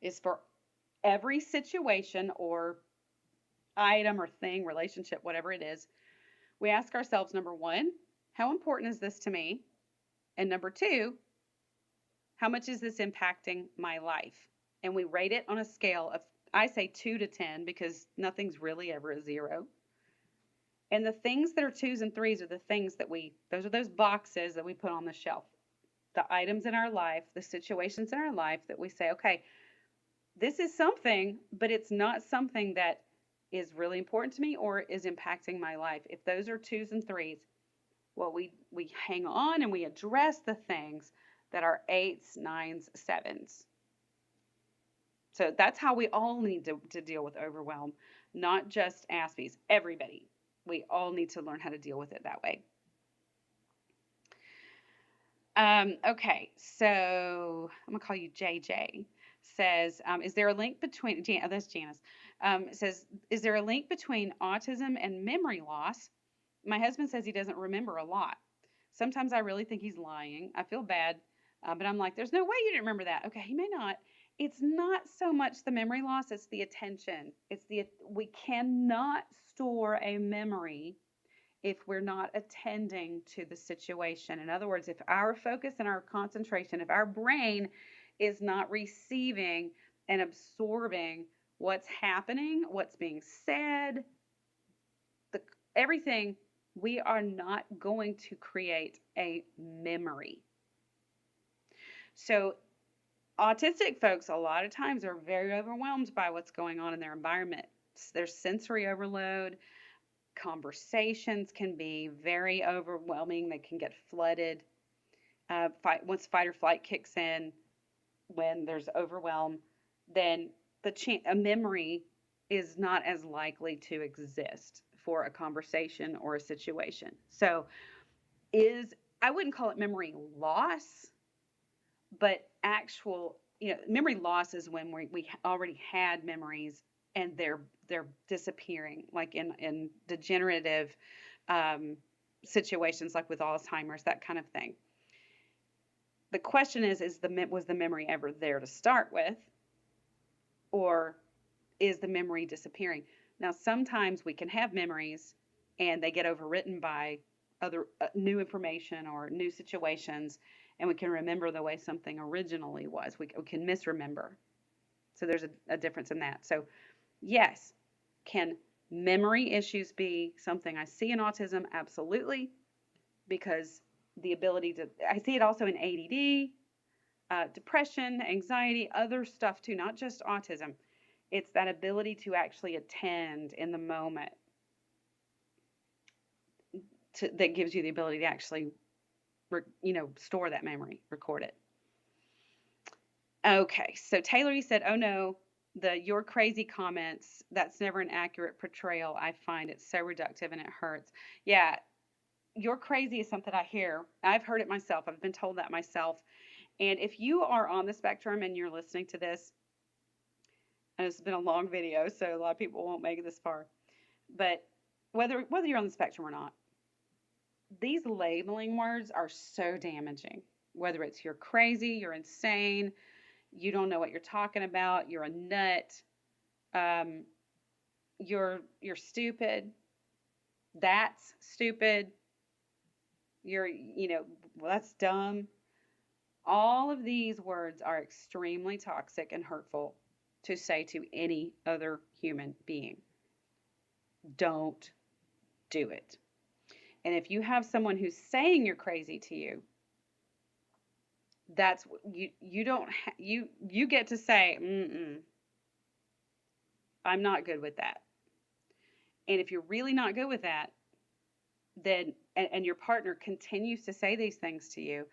S1: is for every situation or item or thing, relationship, whatever it is, we ask ourselves, number one, how important is this to me? And number two, how much is this impacting my life? And we rate it on a scale of, I say 2 to 10 because nothing's really ever a 0. And the things that are 2s and 3s are the things that those are those boxes that we put on the shelf. The items in our life, the situations in our life that we say, okay, this is something, but it's not something that is really important to me or is impacting my life. If those are 2s and 3s, well, we hang on and we address the things that are 8s, 9s, 7s. So that's how we all need to deal with overwhelm, not just Aspies, everybody. We all need to learn how to deal with it that way. Okay, so I'm going to call you JJ. Says, is there a link between, that's Janice, says, is there a link between autism and memory loss? My husband says he doesn't remember a lot. Sometimes I really think he's lying. I feel bad, but I'm like, there's no way you didn't remember that. Okay, he may not. It's not so much the memory loss, it's the attention. We cannot store a memory if we're not attending to the situation. In other words, if our focus and our concentration, if our brain is not receiving and absorbing what's happening, what's being said, everything, we are not going to create a memory. So autistic folks a lot of times are very overwhelmed by what's going on in their environment. There's sensory overload. Conversations can be very overwhelming. They can get flooded. Once fight or flight kicks in, when there's overwhelm, then a memory is not as likely to exist for a conversation or a situation. So I wouldn't call it memory loss, but actual, memory loss is when we already had memories and they're disappearing, like in degenerative situations, like with Alzheimer's, that kind of thing. The question is was the memory ever there to start with, or is the memory disappearing? Now, sometimes we can have memories and they get overwritten by other new information or new situations, and we can remember the way something originally was. We can misremember. So there's a difference in that. So yes, can memory issues be something I see in autism? Absolutely, because the ability I see it also in ADD, depression, anxiety, other stuff too, not just autism. It's that ability to actually attend in the moment that gives you the ability to actually, store that memory, record it. Okay, so Taylor, you said, oh no, you're crazy comments, that's never an accurate portrayal. I find it so reductive and it hurts. Yeah, you're crazy is something I hear. I've heard it myself. I've been told that myself. And if you are on the spectrum and you're listening to this, and it's been a long video, so a lot of people won't make it this far, but whether you're on the spectrum or not, these labeling words are so damaging. Whether it's you're crazy, you're insane, you don't know what you're talking about, you're a nut, you're stupid, that's stupid, well, that's dumb. All of these words are extremely toxic and hurtful to say to any other human being. Don't do it. And if you have someone who's saying you're crazy to you, That's you don't you get to say, I'm not good with that. And if you're really not good with that, then and your partner continues to say these things to you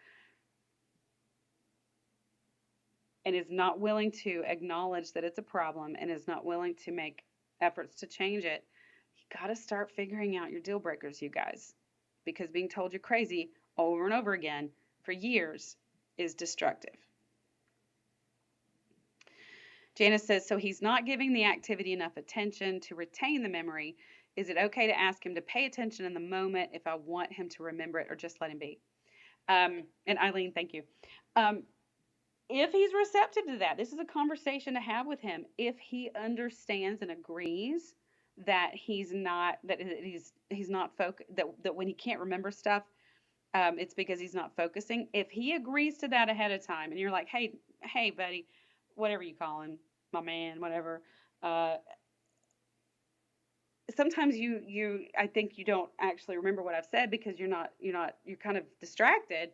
S1: and is not willing to acknowledge that it's a problem and is not willing to make efforts to change it, you got to start figuring out your deal breakers, you guys, because being told you're crazy over and over again for years is destructive. Janice says, so he's not giving the activity enough attention to retain the memory. Is it okay to ask him to pay attention in the moment if I want him to remember it, or just let him be? And Eileen, thank you. If he's receptive to that, this is a conversation to have with him. If he understands and agrees that he's not that when he can't remember stuff, it's because he's not focusing. If he agrees to that ahead of time, and you're like, hey, buddy, whatever you call him, my man, whatever. Sometimes I think you don't actually remember what I've said because you're kind of distracted.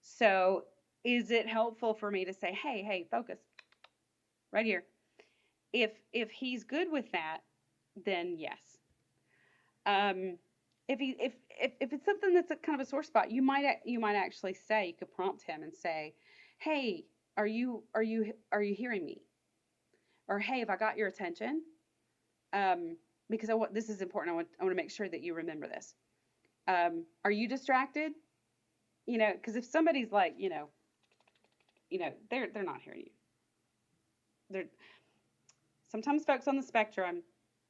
S1: So is it helpful for me to say, hey, focus right here? If he's good with that, then yes. If it's something that's a kind of a sore spot, you might actually say, you could prompt him and say, hey, are you hearing me? Or hey, have I got your attention? Because this is important. I want to make sure that you remember this. Are you distracted? Because if somebody's like, they're not hearing you. Sometimes folks on the spectrum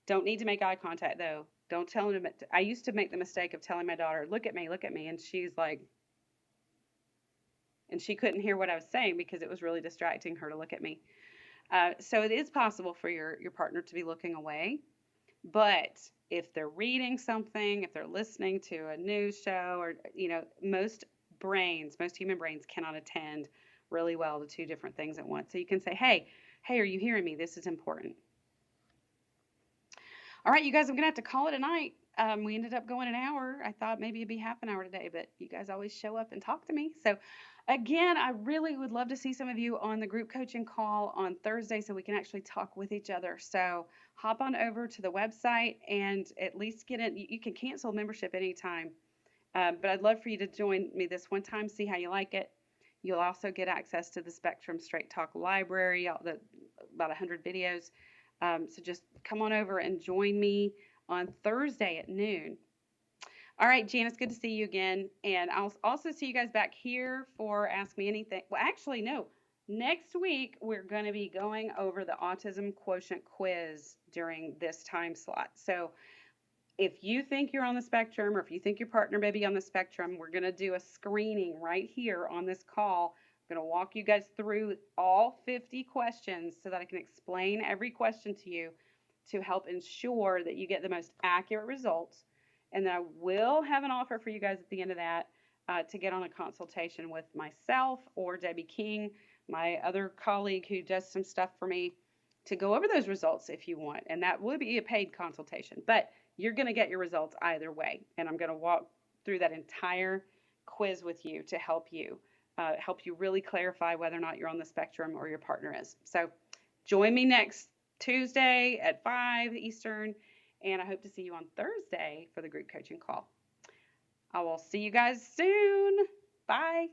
S1: don't need to make eye contact though. Don't tell them. I used to make the mistake of telling my daughter, look at me, and she's like, and she couldn't hear what I was saying because it was really distracting her to look at me. So it is possible for your partner to be looking away, but if they're reading something, if they're listening to a news show, or most human brains cannot attend really well to two different things at once. So you can say, hey, are you hearing me? This is important. All right, you guys, I'm going to have to call it a night. We ended up going an hour. I thought maybe it'd be half an hour today, but you guys always show up and talk to me. So again, I really would love to see some of you on the group coaching call on Thursday so we can actually talk with each other. So hop on over to the website and at least get in. You can cancel membership anytime, but I'd love for you to join me this one time, see how you like it. You'll also get access to the Spectrum Straight Talk library, about 100 videos. So just come on over and join me on Thursday at noon. All right, Janice, good to see you again. And I'll also see you guys back here for Ask Me Anything. Well, actually, no. Next week, we're going to be going over the Autism Quotient quiz during this time slot. So if you think you're on the spectrum, or if you think your partner may be on the spectrum, we're going to do a screening right here on this call. I'm going to walk you guys through all 50 questions so that I can explain every question to you to help ensure that you get the most accurate results. And then I will have an offer for you guys at the end of that to get on a consultation with myself or Debbie King, my other colleague who does some stuff for me, to go over those results if you want. And that will be a paid consultation, but you're going to get your results either way. And I'm going to walk through that entire quiz with you to help you really clarify whether or not you're on the spectrum or your partner is. So join me next Tuesday at 5 Eastern, and I hope to see you on Thursday for the group coaching call. I will see you guys soon. Bye.